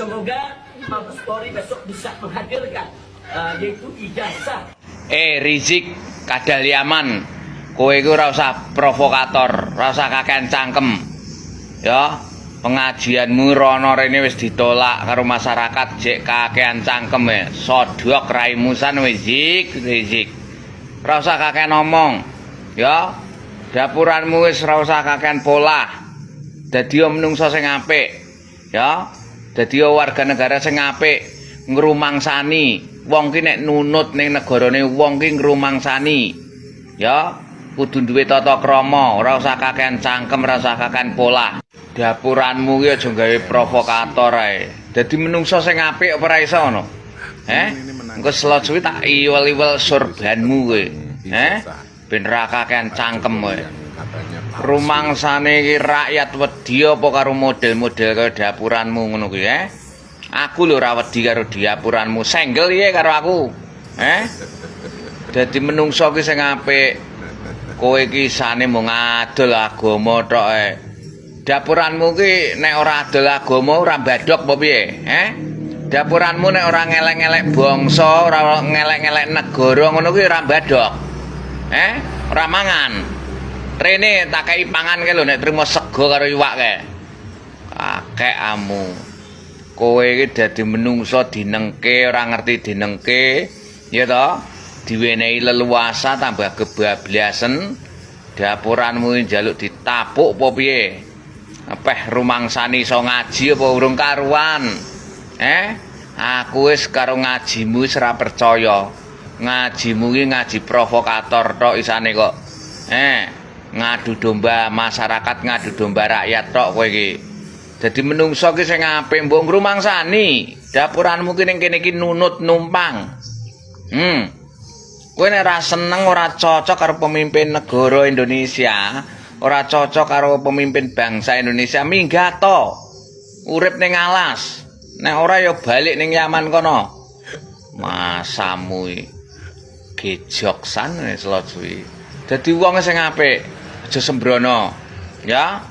Semoga Mabes Polri besok bisa menghadirkan yaitu ijazah. Rizik Kadaliaman, kowe iku ora usah provokator, ora usah kakean cangkem. Ya, pengajianmu rono rene wis ditolak karo masyarakat, jek kakean cangkem ya. Sodok raimu san Rizik. Ora usah kakean ngomong. Ya, dapuranmu wis ora usah kakean polah. Dadi menungso sing apik. Ya, dadi warga negara sing apik, ngrumangsani. Wong ki nek nunut ning negarane wong ki ngrumangsani. Ya, kudu duwe tata krama, ora usah kakean cangkem, ora usah kakean polah. Dapuranmu ki aja gawe provokator ae. Dadi menungso sing apik apa ora iso ngono? Engko selot suwi tak iwel-iwel surbanmu kowe. Ben ra kakean cangkem kowe. Rumangsane iki rakyat wedi apa karo model-model kaya dapuranmu ngono kuwi, Aku lho ora wedi karo dapuranmu, senggel piye karo aku. Dadi menungso ki sing apik. Kowe iki sane mung adol agama tok Dapuranmu ki nek ora adol agama ora mbadok apa piye, Dapuranmu nek ora ngelek-ngelek bangsa, ora ngelek-ngelek negara ngono kuwi ora mbadok. Ora mangan. Rene tak kei pangan ke lho nek trimo sego karo iwak ke. Kakek amu. Kowe iki dadi menungso dinengke ora ngerti dinengke, ya toh? Diwenehi leluasa tambah kebablasen. Dapuranmu njaluk ditapuk apa piye? Apeh rumangsani iso ngaji apa urung karuan? Aku wis karo ngajimu wis ora percaya. Ngajimu ki ngaji provokator tok isane kok. Ngadu domba masyarakat, ngadu domba rakyat tok kowe iki. Dadi menungso ki sing apik mbok ngrumangsani. Dapuranmu ki ning kene iki nunut numpang. Kowe nek ora seneng ora cocok karo pemimpin negara Indonesia, ora cocok karo pemimpin bangsa Indonesia, minggat to. Urip ning alas. Nek ora ya balik ning Yaman kono. Masamu iki gejoksan wis selot suwi. Dadi wong sing apik, aja sembrono. Ya.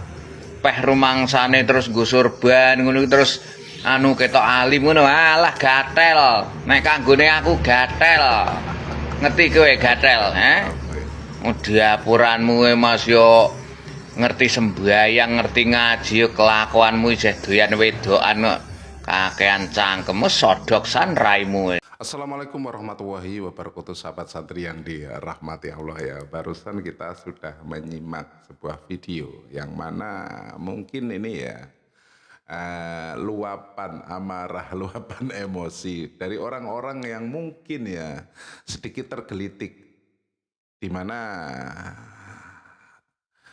Peh rumangsane terus nggo surban ngono terus ketok alim ngono. Alah gatel. Nek kanggone aku gatel. Ngerti kowe gatel, Dapuranmu Mas yo ngerti sembayang, ngerti ngaji, kelakuanmu isih doyan wedokan kok. Kakean cangkem sodok san raimu. Assalamualaikum warahmatullahi wabarakatuh, sahabat santri yang dirahmati Allah ya. Barusan kita sudah menyimak sebuah video yang mana mungkin ini ya luapan amarah, luapan emosi dari orang-orang yang mungkin ya sedikit tergelitik, di mana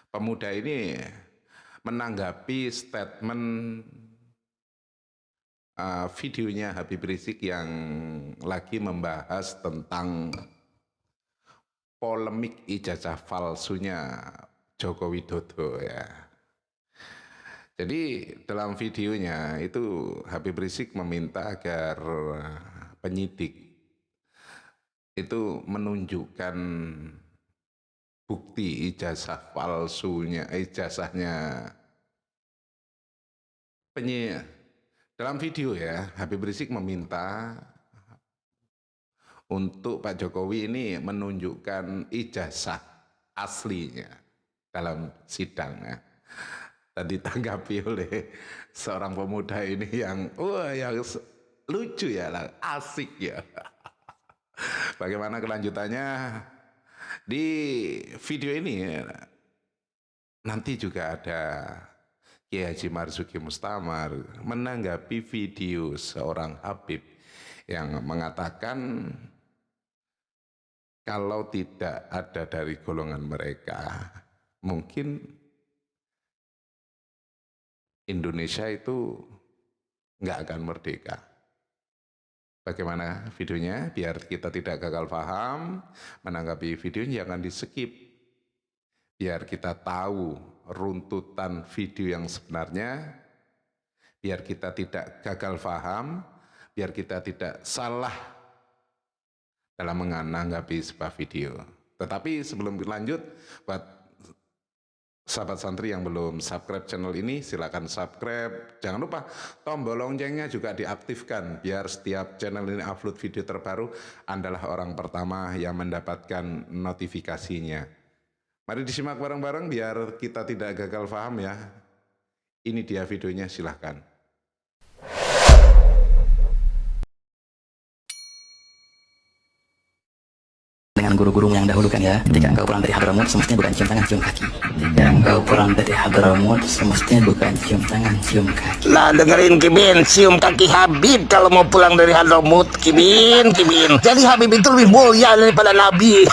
pemuda ini menanggapi statement videonya Habib Rizik yang lagi membahas tentang polemik ijazah palsunya Joko Widodo ya. Jadi dalam videonya itu Habib Rizik meminta agar penyidik itu menunjukkan bukti ijazah palsunya, ijazahnya dalam video ya, Habib Rizik meminta untuk Pak Jokowi ini menunjukkan ijazah aslinya dalam sidang ya. Dan ditanggapi oleh seorang pemuda ini yang yang lucu ya, asik ya. Bagaimana kelanjutannya di video ini nanti juga ada Kiai Haji Marzuki Mustamar menanggapi video seorang Habib yang mengatakan kalau tidak ada dari golongan mereka, mungkin Indonesia itu nggak akan merdeka. Bagaimana videonya? Biar kita tidak gagal paham, menanggapi videonya jangan di-skip. Biar kita tahu runtutan video yang sebenarnya, biar kita tidak gagal paham, biar kita tidak salah dalam menanggapi sebuah video. Tetapi sebelum lanjut, buat Sahabat santri yang belum subscribe channel ini, silakan subscribe. Jangan lupa tombol loncengnya juga diaktifkan, biar setiap channel ini upload video terbaru, Andalah orang pertama yang mendapatkan notifikasinya. Mari disimak bareng-bareng biar kita tidak gagal paham ya. Ini dia videonya, silahkan. Dengan guru-guru yang dahulu kan ya, ketika engkau pulang dari Hadramut semestinya bukan cium tangan, cium kaki. Ketika engkau pulang dari Hadramut semestinya bukan cium tangan, cium kaki. Nah, dengerin Kibin, cium kaki Habib kalau mau pulang dari Hadramut, Kibin. Jadi Habib itu lebih mulia daripada Nabi.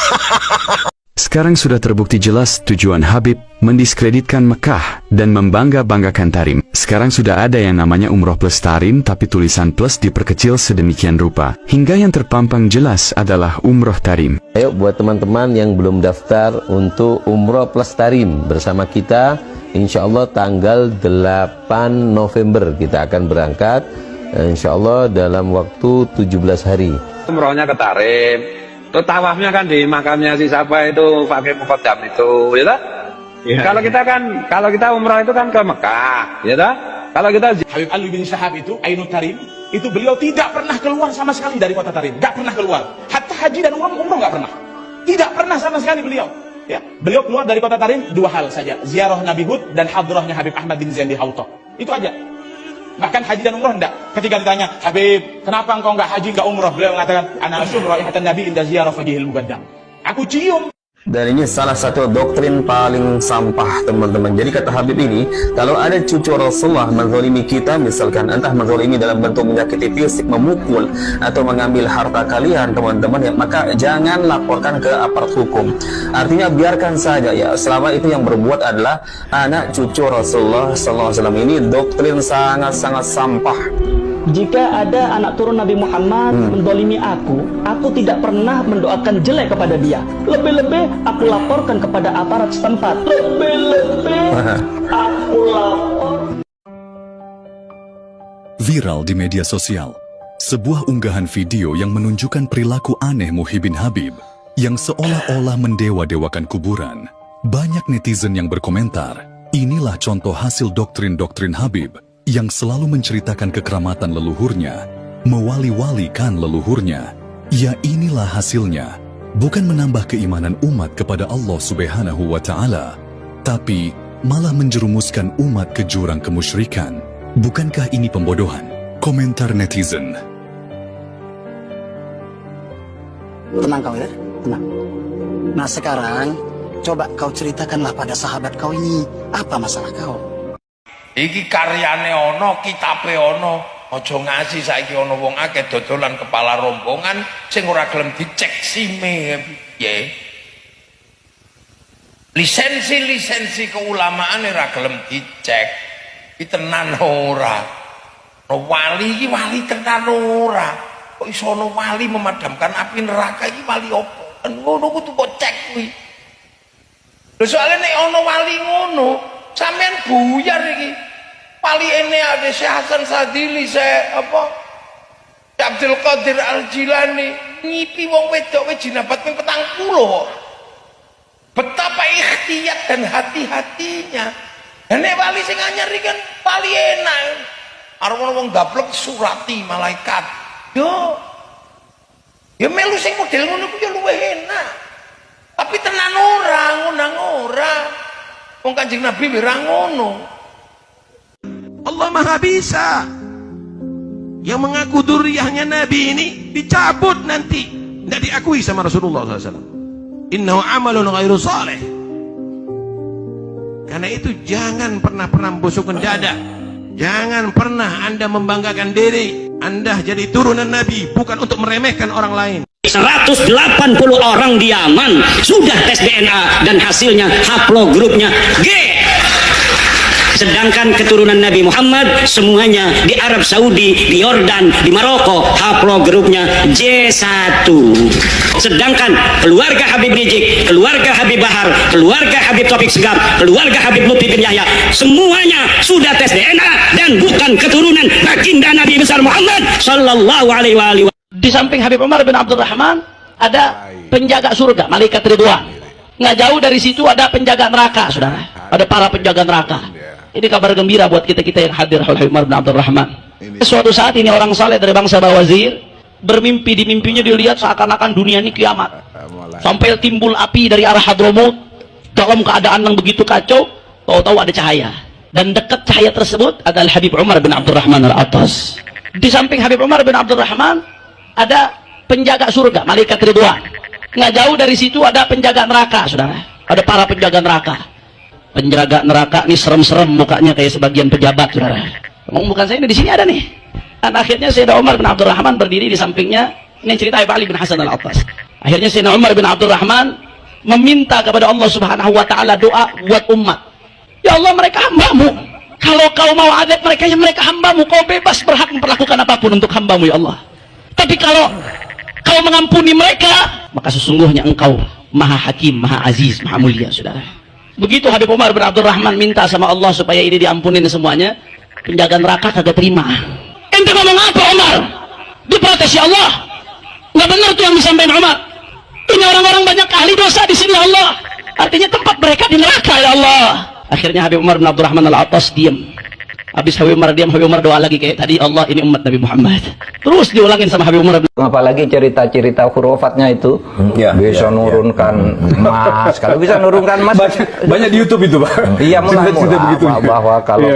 Sekarang sudah terbukti jelas tujuan Habib mendiskreditkan Mekah dan membangga-banggakan Tarim. Sekarang sudah ada yang namanya umroh plus Tarim, tapi tulisan plus diperkecil sedemikian rupa, hingga yang terpampang jelas adalah umroh Tarim. Ayo buat teman-teman yang belum daftar untuk umroh plus Tarim bersama kita, insya Allah tanggal 8 November kita akan berangkat, insya Allah dalam waktu 17 hari. Umrohnya ke Tarim, terus tawafnya kan di makamnya si siapa itu, pakai Muqaddam itu, ya tak? Ya. Kalau kita umroh itu kan ke Mekah, ya tak? Kalau kita Habib Alwi bin Syahab itu, Ainut Tarim, itu beliau tidak pernah keluar sama sekali dari kota Tarim, nggak pernah keluar. Hatta haji dan umroh nggak pernah, tidak pernah sama sekali beliau. Ya, beliau keluar dari kota Tarim 2 hal saja, ziarah Nabi Hud dan hadrahnya Habib Ahmad bin Zain di Hauta. Itu aja. Bahkan haji dan umroh enggak. Ketika ditanya, Habib, kenapa engkau enggak haji, enggak umroh? Beliau mengatakan, ana asyum raihatan Nabi inda ziarah fajihil muqaddam. Aku cium. Dan ini salah satu doktrin paling sampah, teman-teman. Jadi kata Habib ini, kalau ada cucu Rasulullah menzalimi kita, misalkan entah menzalimi dalam bentuk menyakiti fisik, memukul, atau mengambil harta kalian, teman-teman, ya, maka jangan laporkan ke aparat hukum. Artinya biarkan saja ya, selama itu yang berbuat adalah anak cucu Rasulullah SAW. Ini doktrin sangat-sangat sampah. Jika ada anak turun Nabi Muhammad mendolimi aku tidak pernah mendoakan jelek kepada dia. Lebih-lebih aku laporkan kepada aparat setempat. Lebih-lebih aku lapor. Viral di media sosial, sebuah unggahan video yang menunjukkan perilaku aneh Muhyiddin Habib yang seolah-olah mendewa-dewakan kuburan. Banyak netizen yang berkomentar, inilah contoh hasil doktrin-doktrin Habib yang selalu menceritakan kekeramatan leluhurnya, mewali-walikan leluhurnya. Ya, inilah hasilnya, bukan menambah keimanan umat kepada Allah Subhanahu wa Ta'ala, tapi malah menjerumuskan umat ke jurang kemusyrikan. Bukankah ini pembodohan? Komentar netizen. Tenang kau ya, tenang. Nah sekarang, coba kau ceritakanlah pada sahabat kau ini, apa masalah kau? Iki karyane ono, kitabe ono. Aja ngasi saiki ono wong akeh dodolan kepala rombongan sing ora gelem dicek sime piye. Lisensi keulamaan ora gelem dicek. Iki tenan ora. Wali iki wali tenan ora. Kok iso ono wali memadamkan api neraka iki wali opo? Ngono kudu kok cek kuwi. Lho soalnya nek ono wali ngono, sampean buyar iki. Wali ini ada Syekh Hasan Sadili, Abdul Qadir Al-Jilani, ngipi wong wedok wis jinabat ping 40. Betapa ikhtiyat dan hati-hatinya. Nek wali sing anyar iki kan wali enak. Arep wong daplek surati malaikat. Yo melu sing model ngono ku yo luwih enak. Tapi tenan ora, ngunang ora. Wong Kanjeng Nabi ora ngono. Allah Maha Bisa. Yang mengaku dzurriyyahnya Nabi ini dicabut nanti, tidak diakui sama Rasulullah SAW. Innahu amalun ghairu saleh. Karena itu jangan pernah busukkan dada. Jangan pernah Anda membanggakan diri Anda jadi turunan Nabi, bukan untuk meremehkan orang lain. 180 orang di Yaman sudah tes DNA dan hasilnya haplogrupnya G. Sedangkan keturunan Nabi Muhammad semuanya di Arab Saudi, di Yordan, di Maroko, haplogrupnya J1. Sedangkan keluarga Habib Rizik, keluarga Habib Bahar, keluarga Habib Taufik Segaf, keluarga Habib Lutfi bin Yahya, semuanya sudah tes DNA dan bukan keturunan baginda Nabi besar Muhammad sallallahu alaihi wasallam. Di samping Habib Umar bin Abdul Rahman ada penjaga surga, malaikat Ridwan. Nggak jauh dari situ ada penjaga neraka, saudara. Ada para penjaga neraka. Ini kabar gembira buat kita-kita yang hadir. Habib Umar bin Abdurrahman. Suatu saat ini orang saleh dari bangsa Bawazir bermimpi, di mimpinya dilihat seakan-akan dunia ini kiamat. Sampai timbul api dari arah Hadramut dalam keadaan yang begitu kacau. Tahu-tahu ada cahaya. Dan dekat cahaya tersebut adalah Habib Umar bin Abdurrahman Al-Attas. Di samping Habib Umar bin Abdurrahman ada penjaga surga, malaikat Ridwan. Nggak jauh dari situ ada penjaga neraka, saudara. Ada para penjaga neraka. Penjaga neraka ini serem-serem mukanya kayak sebagian pejabat, saudara. Bukan saya, ini di sini ada nih. Dan akhirnya Sayyidina Umar bin Abdurrahman berdiri di sampingnya. Ini cerita Habib Ali bin Hasan Al-Attas. Akhirnya Sayyidina Umar bin Abdurrahman meminta kepada Allah Subhanahu wa taala doa buat umat. Ya Allah, mereka hambamu. Kalau kau mau adab mereka, ya mereka hambamu. Kau bebas berhak memperlakukan apapun untuk hambamu, ya Allah. Tapi kalau kau mengampuni mereka, maka sesungguhnya engkau maha hakim, maha aziz, maha mulia, saudara. Begitu Habib Umar bin Abdurrahman minta sama Allah supaya ini diampunin semuanya, penjaga neraka kagak terima. Ente ngomong apa, Umar? Diprotes, ya Allah. Nggak benar tuh yang disampaikan Umar. Ini orang-orang banyak ahli dosa di sini, ya Allah. Artinya tempat mereka di neraka, ya Allah. Akhirnya Habib Umar bin Abdurrahman Al-Attas diam. Habis Habib Umar diam, Habib Umar doa lagi kayak tadi, Allah ini umat Nabi Muhammad. Terus diulangin sama Habib Umar. Apalagi cerita-cerita hurufatnya itu bisa nurunkan emas. Kalau bisa nurunkan emas, banyak di YouTube itu, Pak. Iya, bahwa kalau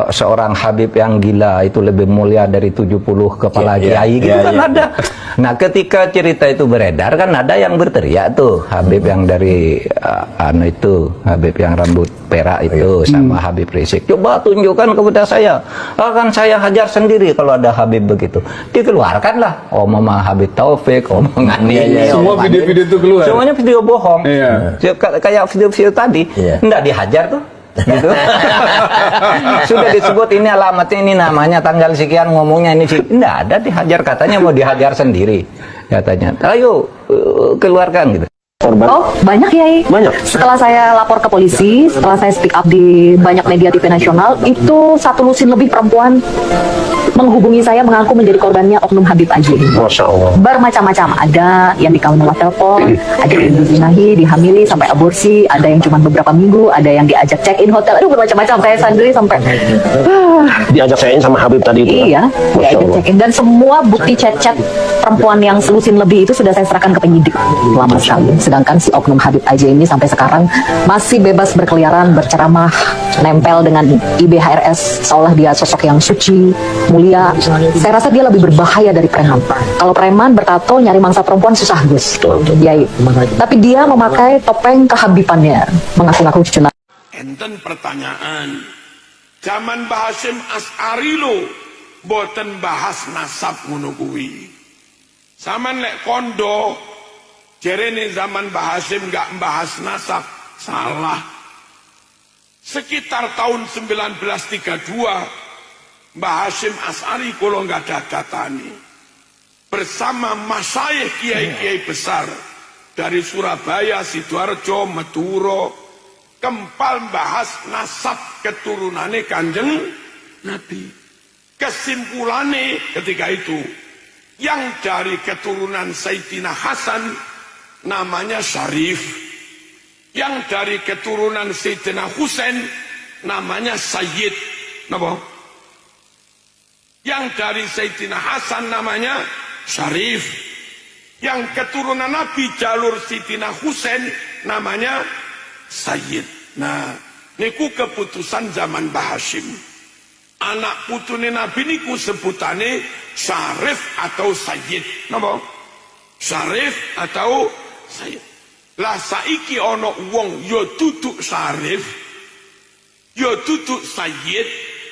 seorang Habib yang gila itu lebih mulia dari 70 kepala kiai gitu kan ada. Nah, ketika cerita itu beredar kan ada yang berteriak tuh, Habib yang dari Habib yang rambut perak itu sama Habib Rizik, coba tunjukkan kepada saya, akan saya hajar sendiri kalau ada Habib begitu. Dikeluarkanlah omongan Habib Taufik, omongan ini, semua video-video itu keluar. Semuanya video bohong. Kayak video-video tadi, enggak dihajar tuh. Gitu. Sudah disebut ini alamatnya, ini namanya, tanggal sekian, ngomongnya ini sih. Enggak ada dihajar, katanya mau dihajar sendiri. Katanya, ayo keluarkan gitu. Oh, banyak ya. Banyak. Setelah saya lapor ke polisi, setelah saya speak up di banyak media TV nasional, itu 1 lusin lebih perempuan menghubungi saya mengaku menjadi korbannya oknum Habib Aji. Masya Allah. Bermacam-macam, ada yang dikawin lewat telepon, ada yang dizinahi, dihamili sampai aborsi, ada yang cuma beberapa minggu, ada yang diajak check-in hotel, aduh bermacam-macam. Saya sendiri sampai diajak check-in sama Habib tadi itu. Iya, diajak check-in, dan semua bukti chat-chat perempuan yang selusin lebih itu sudah saya serahkan ke penyidik lama sekali. Sedangkan si oknum Habib Aji ini sampai sekarang masih bebas berkeliaran, berceramah, nempel dengan IBHRS seolah dia sosok yang suci, mulia. Saya rasa dia lebih berbahaya dari preman. Kalau preman bertato nyari mangsa perempuan susah, Gus. Yai. Tapi dia memakai topeng kehabibannya, mengaku-ngaku cucu Nabi. Enten pertanyaan, zaman Mbah Hasyim As'ari lo boten bahas nasab ngono kuwi. Saman lek kondo jerene zaman Mbah Hasyim gak membahas nasab, salah. Sekitar tahun 1932 Mbah Hasyim As'ari kula nggak ada datani bersama masyayikh kiai-kiai besar dari Surabaya, Sidoarjo, Madura, kempal bahas nasab keturunane Kanjeng Nabi. Kesimpulannya ketika itu, yang dari keturunan Sayyidina Hasan namanya Syarif, yang dari keturunan Sayyidina Husain namanya Sayyid. Napa? Yang dari Sayyidina Hasan namanya Syarif, yang keturunan Nabi jalur Sayyidina Husain namanya Sayyid. Nah, niku keputusan zaman Mbah Hasyim. Anak putune Nabi niku sebutane Syarif atau Sayyid. Napa? Syarif atau Sayyid. Lah saiki ana wong ya duduk Syarif, ya duduk Sayyid,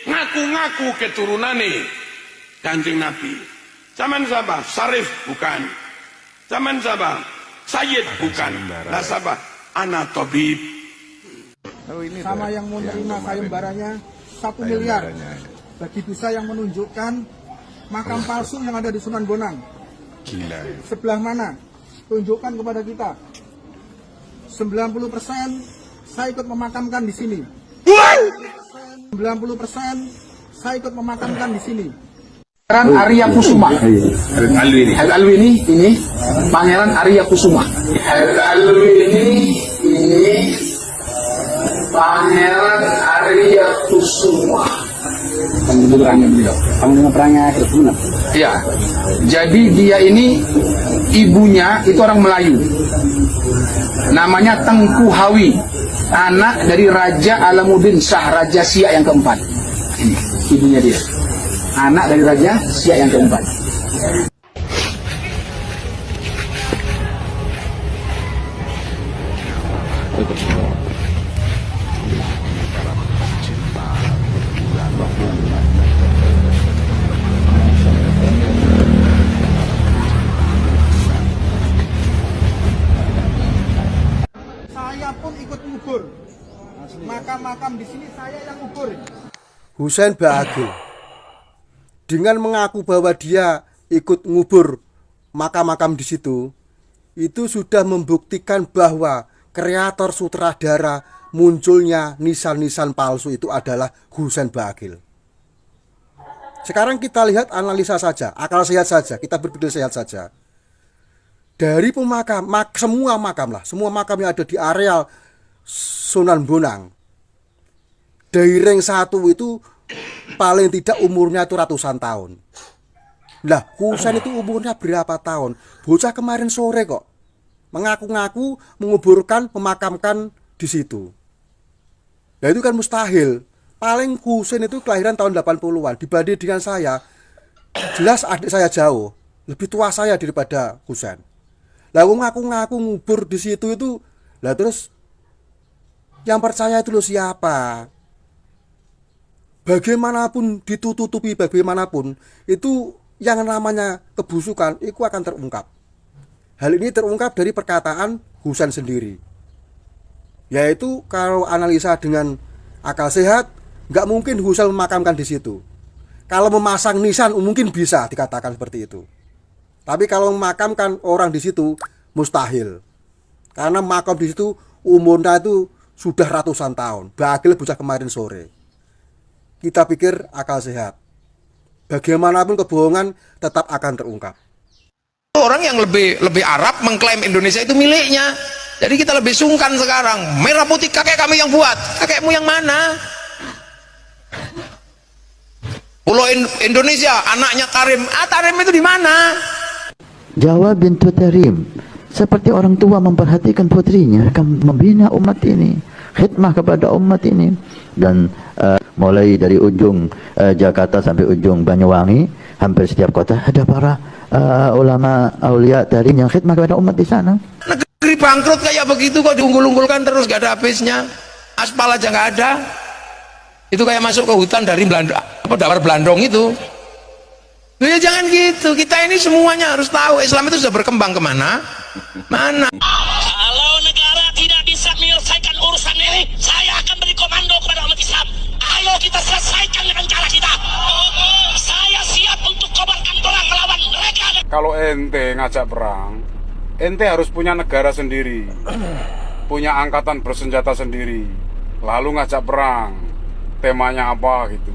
ngaku-ngaku keturunane Kanjeng Nabi. Zaman siapa? Syarif bukan. Zaman siapa? Sayyid bukan. Lah siapa? Ana tabib. Sama yang mau menerima sayembaranya 1 miliar bagi dosa yang menunjukkan makam palsu yang ada di Sunan Bonang. Gila. Sebelah mana? Tunjukkan kepada kita. 90% saya ikut memakamkan di sini. 90% saya ikut memakamkan di sini. Pangeran Arya Kusuma. Habib Alwi ini Pangeran Arya Kusuma. Habib Alwi ini ini Pangeran Arya Kusuma. Panglima beliau. Panglima perangnya benar. Ya. Jadi dia ini ibunya itu orang Melayu. Namanya Tengku Hawi, anak dari Raja Alamuddin Shah, Raja Siak yang keempat. Ini ibunya dia. Anak dari Raja Siak yang keempat. Saya pun ikut ngubur. Makam-makam di sini saya yang ngubur. Husain Baagil dengan mengaku bahwa dia ikut ngubur makam-makam di situ, itu sudah membuktikan bahwa kreator sutradara munculnya nisan-nisan palsu itu adalah Husain Baagil. Sekarang kita lihat analisa saja, akal sehat saja, kita berpikir sehat saja. Dari semua makam yang ada di areal Sunan Bonang, dari ring 1 itu paling tidak umurnya itu ratusan tahun. Lah, Husain itu umurnya berapa tahun? Bocah kemarin sore kok mengaku-ngaku menguburkan, memakamkan di situ. Nah, itu kan mustahil. Paling Husain itu kelahiran tahun 80-an. Dibanding dengan saya, jelas adik saya jauh, lebih tua saya daripada Husain. Lah, ngaku-ngaku ngubur di situ itu, lah terus yang percaya itu lo siapa? Bagaimanapun ditutupi, bagaimanapun itu yang namanya kebusukan itu akan terungkap. Hal ini terungkap dari perkataan Husain sendiri, yaitu kalau analisa dengan akal sehat, nggak mungkin Husain memakamkan di situ. Kalau memasang nisan mungkin bisa dikatakan seperti itu, tapi kalau memakamkan orang di situ mustahil, karena makam di situ umurnya itu sudah ratusan tahun. Baagil bocah kemarin sore. Kita pikir akal sehat. Bagaimanapun kebohongan tetap akan terungkap. Orang yang lebih Arab mengklaim Indonesia itu miliknya. Jadi kita lebih sungkan sekarang. Merah putih kakek kami yang buat. Kakekmu yang mana? Pulau Indonesia, anaknya Tarim. Tarim itu di mana? Jawa bintu Tarim, seperti orang tua memperhatikan putrinya, akan membina umat ini, khidmah kepada umat ini. Dan mulai dari ujung Jakarta sampai ujung Banyuwangi, hampir setiap kota ada para ulama aulia Tarim yang khidmah kepada umat di sana. Negeri bangkrut kayak begitu kok diunggul-unggulkan terus, gak ada habisnya. Aspal aja gak ada. Itu kayak masuk ke hutan dari Belanda, Dawar Blandong itu. Ya jangan gitu, kita ini semuanya harus tahu Islam itu sudah berkembang kemana? Mana? Kalau negara tidak bisa menyelesaikan urusan ini, saya akan beri komando kepada umat Islam. Ayo kita selesaikan dengan cara kita. Saya siap untuk kobarkan perang melawan mereka. Kalau ente ngajak perang, ente harus punya negara sendiri, punya angkatan bersenjata sendiri, lalu ngajak perang. Temanya apa gitu?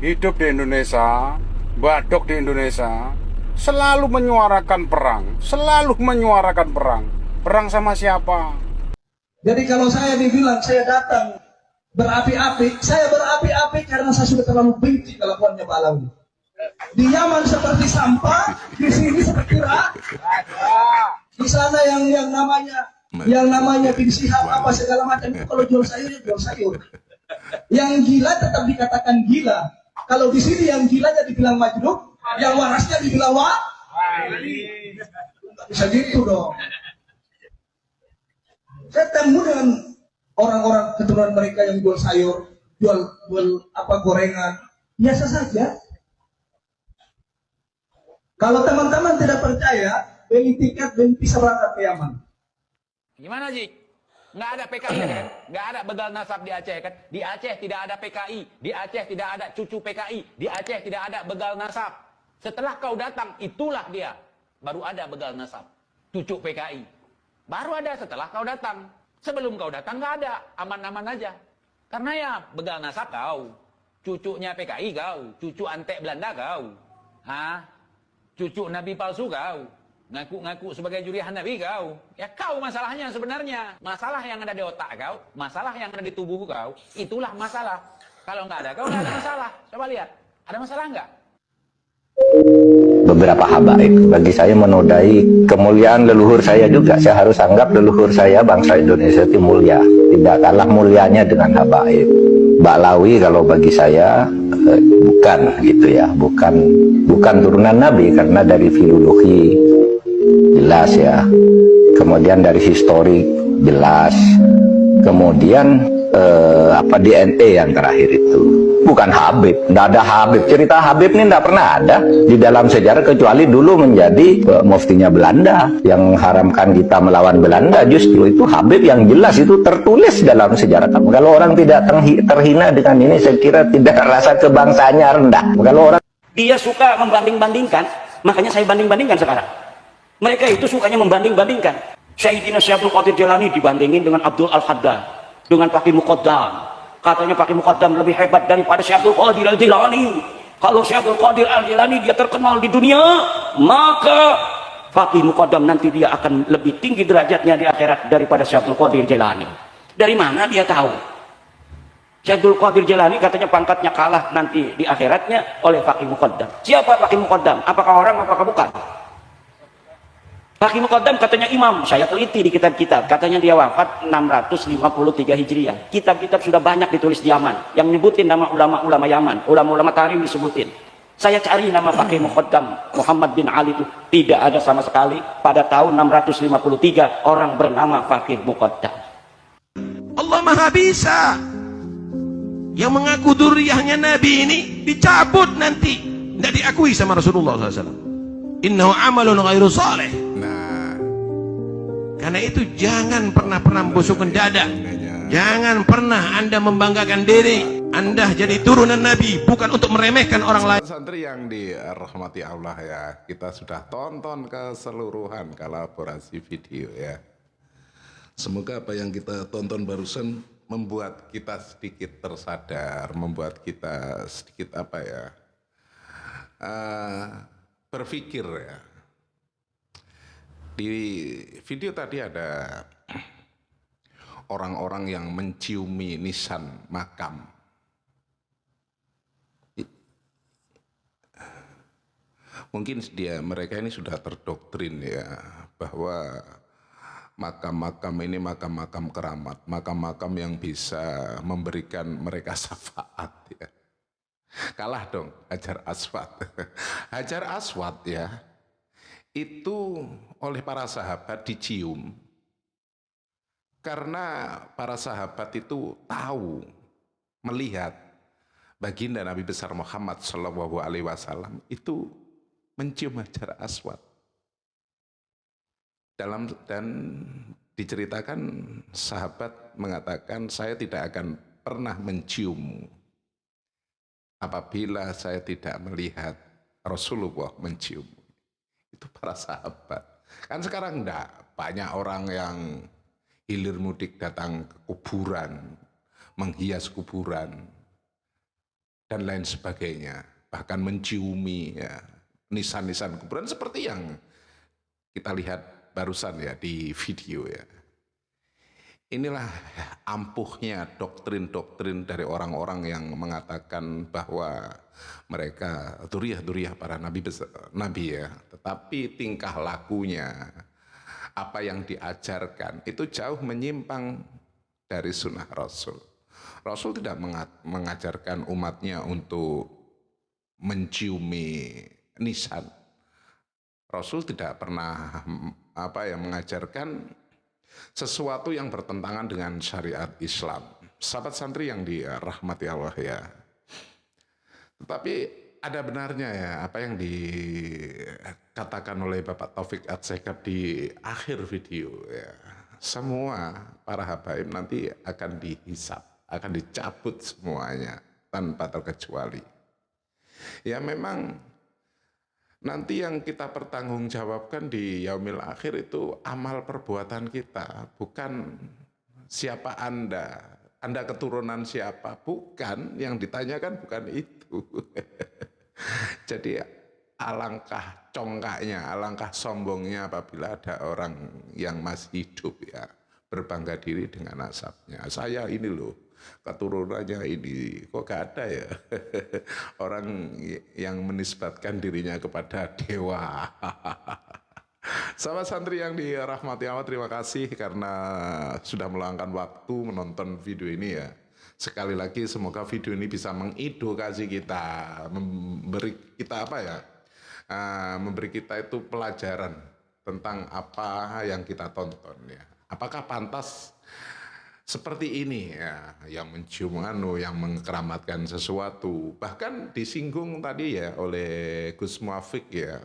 Hidup di Indonesia, badok di Indonesia, selalu menyuarakan perang, selalu menyuarakan perang. Perang sama siapa? Jadi kalau saya dibilang saya datang berapi-api, saya berapi-api karena saya sudah terlalu benci kelakuannya Pak Alawi. Di Yaman seperti sampah, di sini seperti rak. Di sana yang namanya bin Sihab apa segala macam itu kalau jual sayur ya jual sayur. Yang gila tetap dikatakan gila. Kalau di sini yang gilanya dibilang majnun, yang warasnya dibilang wali. Bisa gitu dong. Saya temu dengan orang-orang keturunan mereka yang jual sayur, jual gorengan, biasa saja. Kalau teman-teman tidak percaya, beli tiket, beli bisa berangkat ke Yaman. Gimana Ji? Nggak ada PKI kan? Nggak ada begal nasab di Aceh kan? Di Aceh tidak ada PKI, di Aceh tidak ada cucu PKI, di Aceh tidak ada begal nasab. Setelah kau datang, itulah dia. Baru ada begal nasab, cucu PKI. Baru ada setelah kau datang. Sebelum kau datang nggak ada, aman-aman aja. Karena ya begal nasab kau, cucunya PKI kau, cucu antek Belanda kau, cucu Nabi palsu kau. Ngaku-ngaku sebagai jurihan Nabi kau. Ya kau masalahnya sebenarnya. Masalah yang ada di otak kau, masalah yang ada di tubuh kau, itulah masalah. Kalau nggak ada, kau nggak ada masalah. Coba lihat, ada masalah nggak? Beberapa habaib bagi saya menodai kemuliaan leluhur saya juga. Saya harus anggap leluhur saya bangsa Indonesia itu mulia, tidak kalah mulianya dengan habaib. Baklawi kalau bagi saya bukan gitu ya, bukan turunan Nabi karena dari filologi jelas ya, kemudian dari historik jelas, kemudian DNA yang terakhir itu bukan Habib, tidak ada Habib. Cerita Habib ini tidak pernah ada di dalam sejarah kecuali dulu menjadi muftinya Belanda yang haramkan kita melawan Belanda. Justru itu Habib yang jelas itu tertulis dalam sejarah kamu. Kalau orang tidak terhina dengan ini, saya kira tidak rasa kebangsaannya rendah. Kalau orang Dia suka membanding-bandingkan, makanya saya banding-bandingkan sekarang. Mereka itu sukanya membanding-bandingkan. Sayyidina Syaikhul Qadir Jilani dibandingin dengan Abdul Al-Haddad, dengan Faqih Muqaddam. Katanya Faqih Muqaddam lebih hebat daripada Syaikhul Qadir Al-Jilani. Kalau Syaikhul Qadir Al-Jilani dia terkenal di dunia, maka Faqih Muqaddam nanti dia akan lebih tinggi derajatnya di akhirat daripada Syaikhul Qadir Jilani. Dari mana dia tahu? Syaikhul Qadir Jilani katanya pangkatnya kalah nanti di akhiratnya oleh Faqih Muqaddam. Siapa Faqih Muqaddam? Apakah orang, apakah bukan? Faqih Muqaddam katanya imam, saya teliti di kitab-kitab, katanya dia wafat 653 Hijriah. Kitab-kitab sudah banyak ditulis di Yaman, yang nyebutin nama ulama-ulama Yaman, ulama-ulama tarim disebutin. Saya cari nama Faqih Muqaddam, Muhammad bin Ali itu tidak ada sama sekali. Pada tahun 653 orang bernama Faqih Muqaddam. Allah Maha Bisa. Yang mengaku duriyahnya Nabi ini dicabut nanti, tidak diakui sama Rasulullah SAW. Innahu amalun ghairu salih. Karena itu jangan pernah membusukkan dada. Jangan pernah Anda membanggakan diri. Anda jadi turunan Nabi, bukan untuk meremehkan orang lain. Santri yang dirahmati Allah ya, kita sudah tonton keseluruhan kolaborasi video ya. Semoga apa yang kita tonton barusan membuat kita sedikit tersadar, membuat kita sedikit apa ya, berpikir ya. Di video tadi ada orang-orang yang menciumi nisan makam. Mungkin mereka ini sudah terdoktrin ya, bahwa makam-makam ini makam-makam keramat, makam-makam yang bisa memberikan mereka syafaat ya. Kalah dong Hajar Aswad. Hajar Aswad ya, itu oleh para sahabat dicium karena para sahabat itu tahu, melihat baginda Nabi besar Muhammad SAW itu mencium Hajar Aswad. Dan diceritakan sahabat mengatakan, saya tidak akan pernah menciummu apabila saya tidak melihat Rasulullah menciummu. Itu para sahabat. Kan sekarang enggak, banyak orang yang hilir mudik datang ke kuburan, menghias kuburan, dan lain sebagainya. Bahkan menciumi ya, nisan-nisan kuburan seperti yang kita lihat barusan ya di video ya. Inilah ampuhnya doktrin-doktrin dari orang-orang yang mengatakan bahwa mereka duriyah-duriyah para nabi ya, tetapi tingkah lakunya, apa yang diajarkan itu jauh menyimpang dari sunnah Rasul. Rasul tidak mengajarkan umatnya untuk menciumi nisan. Rasul tidak pernah mengajarkan sesuatu yang bertentangan dengan syariat Islam. Sahabat santri yang dirahmati Allah ya. Tetapi ada benarnya ya apa yang dikatakan oleh Bapak Taufik Ad-Sekab di akhir video ya. Semua para habaib nanti akan dihisab, akan dicabut semuanya tanpa terkecuali. Ya memang nanti yang kita pertanggungjawabkan di yaumil akhir itu amal perbuatan kita, bukan siapa Anda keturunan siapa, bukan, yang ditanyakan bukan itu. Jadi alangkah congkaknya, alangkah sombongnya apabila ada orang yang masih hidup ya berbangga diri dengan nasabnya. Saya ini loh, keturunannya ini, kok gak ada ya orang yang menisbatkan dirinya kepada dewa. Sahabat santri yang dirahmati Allah, terima kasih karena sudah meluangkan waktu menonton video ini ya. Sekali lagi semoga video ini bisa mengedukasi kita, memberi kita apa ya, memberi kita itu pelajaran tentang apa yang kita tonton ya. Apakah pantas seperti ini ya, yang mencium yang mengkeramatkan sesuatu. Bahkan disinggung tadi ya oleh Gus Muafik ya,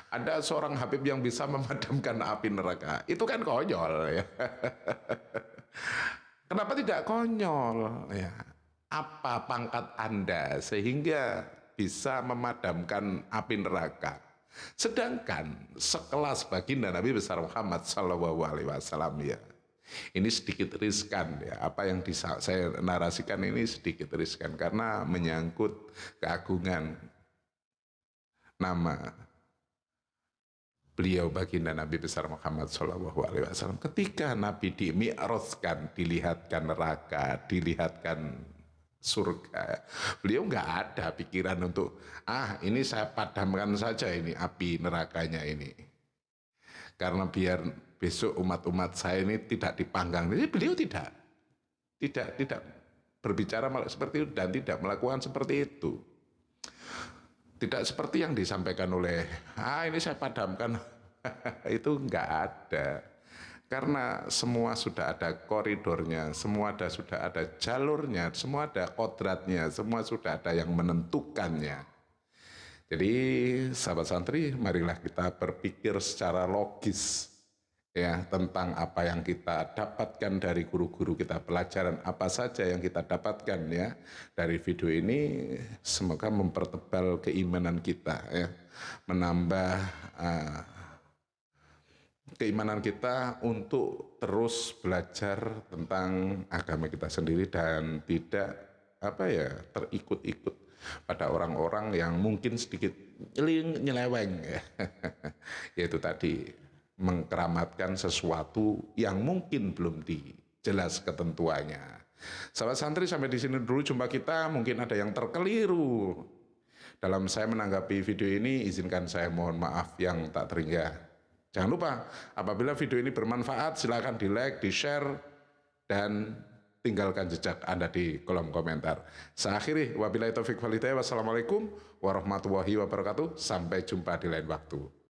ada seorang Habib yang bisa memadamkan api neraka. Itu kan konyol ya. Kenapa tidak konyol ya? Apa pangkat Anda sehingga bisa memadamkan api neraka? Sedangkan sekelas baginda Nabi besar Muhammad SAW ya, ini sedikit riskan ya. Apa yang saya narasikan ini sedikit riskan karena menyangkut keagungan nama beliau baginda Nabi besar Muhammad SAW. Ketika Nabi dimi'rajkan, dilihatkan neraka, dilihatkan surga, beliau nggak ada pikiran untuk ini saya padamkan saja ini api nerakanya ini, karena biar besok umat-umat saya ini tidak dipanggang. Jadi beliau tidak berbicara seperti itu dan tidak melakukan seperti itu. Tidak seperti yang disampaikan oleh ini saya padamkan. Itu enggak ada. Karena semua sudah ada koridornya, semua sudah ada jalurnya, semua ada kodratnya, semua sudah ada yang menentukannya. Jadi sahabat santri, marilah kita berpikir secara logis ya tentang apa yang kita dapatkan dari guru-guru kita, pelajaran apa saja yang kita dapatkan ya dari video ini. Semoga mempertebal keimanan kita ya, menambah keimanan kita untuk terus belajar tentang agama kita sendiri dan tidak terikut-ikut pada orang-orang yang mungkin sedikit nyeleweng ya. Yaitu tadi mengkeramatkan sesuatu yang mungkin belum dijelas ketentuannya. Sahabat santri, sampai di sini dulu jumpa kita. Mungkin ada yang terkeliru dalam saya menanggapi video ini, izinkan saya mohon maaf yang tak terhingga. Jangan lupa, apabila video ini bermanfaat, silakan di-like, di-share, dan tinggalkan jejak Anda di kolom komentar. Saya akhiri, wabillahi taufiq wal hidayah, wassalamualaikum warahmatullahi wabarakatuh. Sampai jumpa di lain waktu.